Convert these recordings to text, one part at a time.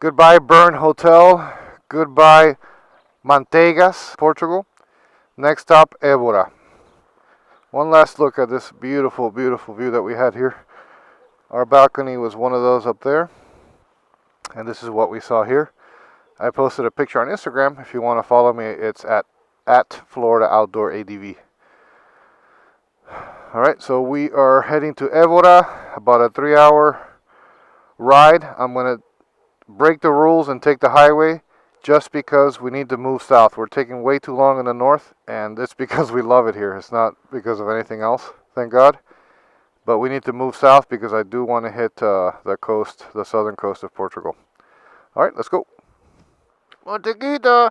Goodbye Burn Hotel. Goodbye Mantegas, Portugal. Next stop, Evora. One last look at this beautiful, beautiful view that we had here. Our balcony was one of those up there. And this is what we saw here. I posted a picture on Instagram. If you want to follow me, it's at Floridaoutdooradv. Alright, so we are heading to Evora, about a 3-hour ride. I'm going to break the rules and take the highway just because we need to move south. We're taking way too long in the north, and it's because we love it here. It's not because of anything else, thank God. But we need to move south because I do want to hit the coast, the southern coast of Portugal. Alright, let's go. Mantequita!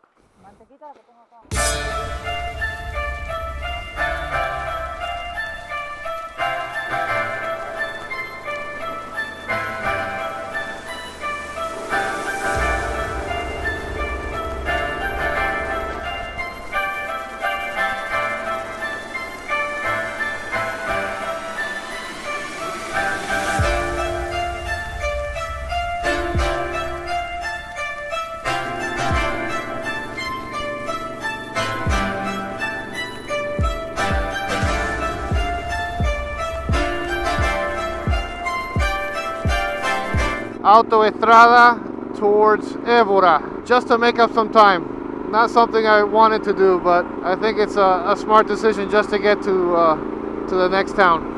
Autoestrada towards Evora, just to make up some time. Not something I wanted to do, but I think it's a smart decision just to get to the next town.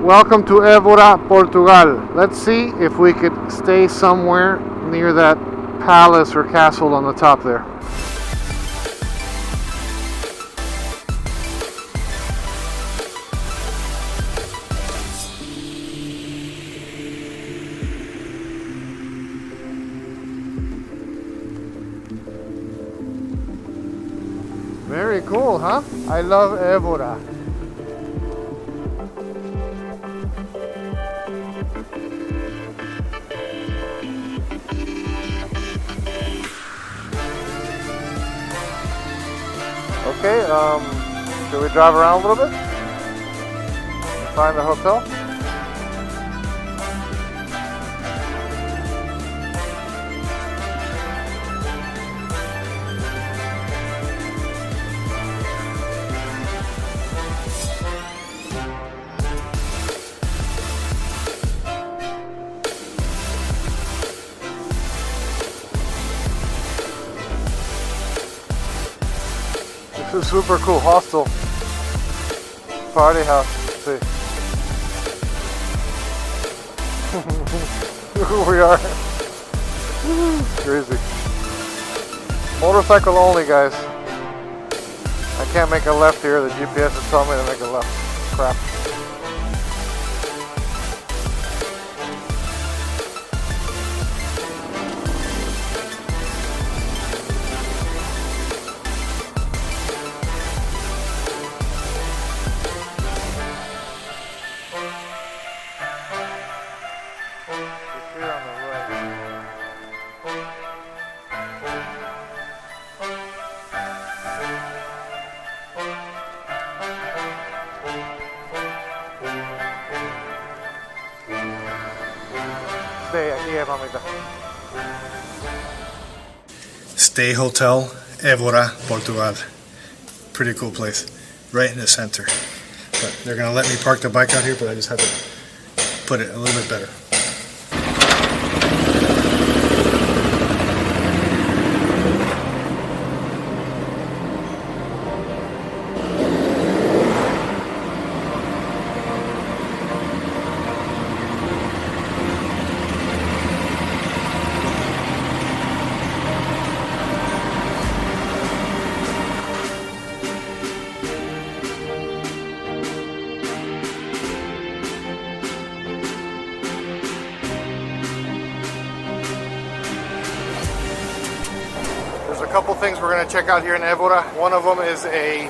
Welcome to Evora Portugal. Let's see if we could stay somewhere near that palace or castle on the top there. Very cool, huh? I love Evora. Okay, should we drive around a little bit? Find the hotel? This is super cool, hostel, party house. Let's see. Look who we are. Crazy. Motorcycle only, guys. I can't make a left here. The GPS is telling me to make a left. Crap. Stay Hotel, Evora, Portugal. Pretty cool place, right in the center. But they're gonna let me park the bike out here, but I just had to put it a little bit better. A couple things we're going to check out here in Evora. One of them is a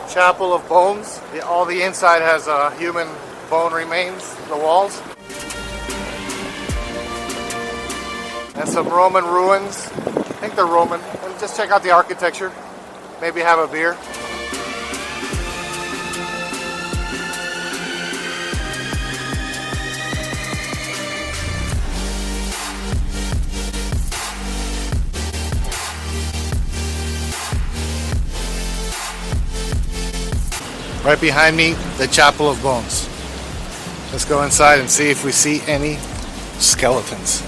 chapel of bones. All the inside has human bone remains, the walls. And some Roman ruins. I think they're Roman. And just check out the architecture. Maybe have a beer. Right behind me, the Chapel of Bones. Let's go inside and see if we see any skeletons.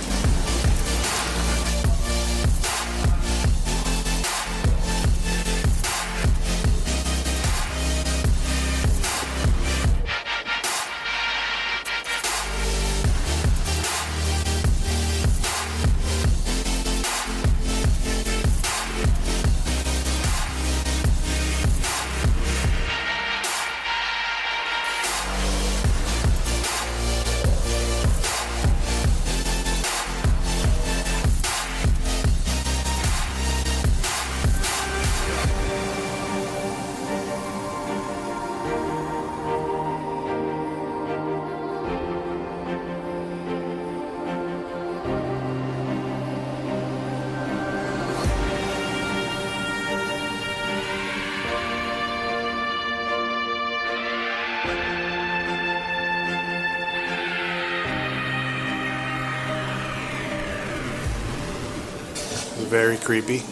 Very creepy.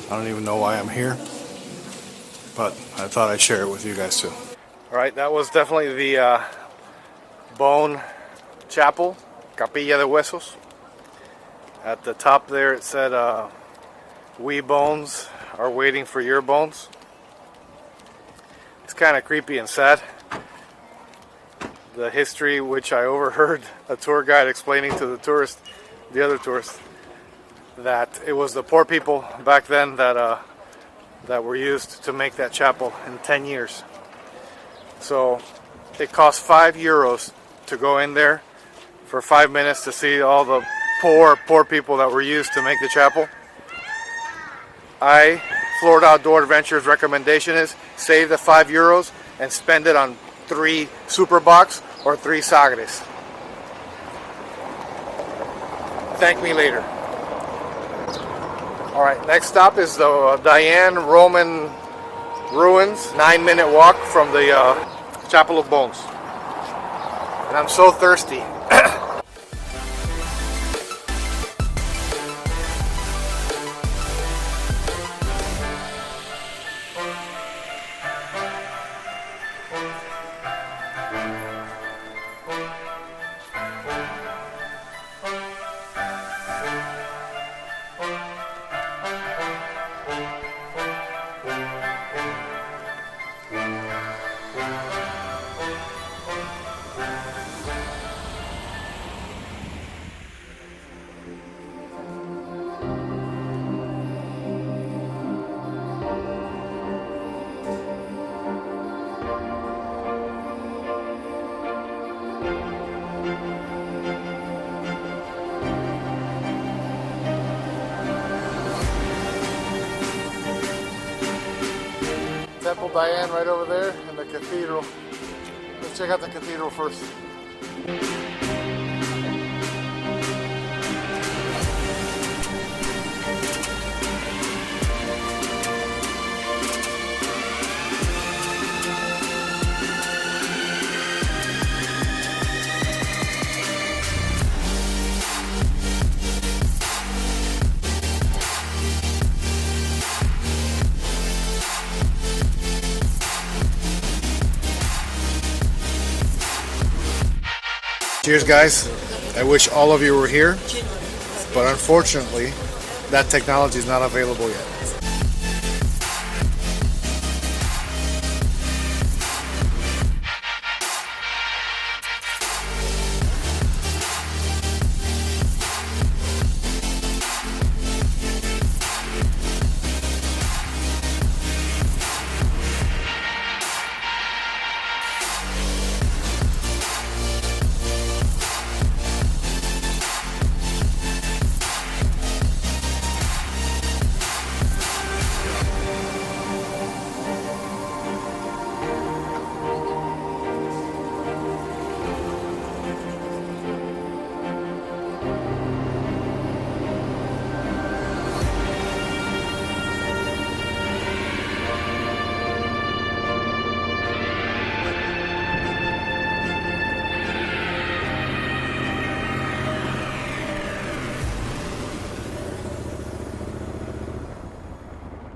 I don't even know why I'm here, but I thought I'd share it with you guys too. Alright, that was definitely the bone chapel, Capilla de Huesos. At the top there it said, "We bones are waiting for your bones." It's kind of creepy and sad. The history, which I overheard a tour guide explaining to the other tourists, that it was the poor people back then that were used to make that chapel in 10 years. So it cost €5 to go in there for 5 minutes to see all the poor people that were used to make the chapel. Florida Outdoor Adventure's recommendation is save the €5 and spend it on 3 Super Box or 3 Sagres. Thank me later. Alright, next stop is the Diane Roman ruins. 9-minute walk from the Chapel of Bones. And I'm so thirsty. Temple Diane right over there, and the cathedral. Let's check out the cathedral first. Cheers, guys. I wish all of you were here, but unfortunately, that technology is not available yet.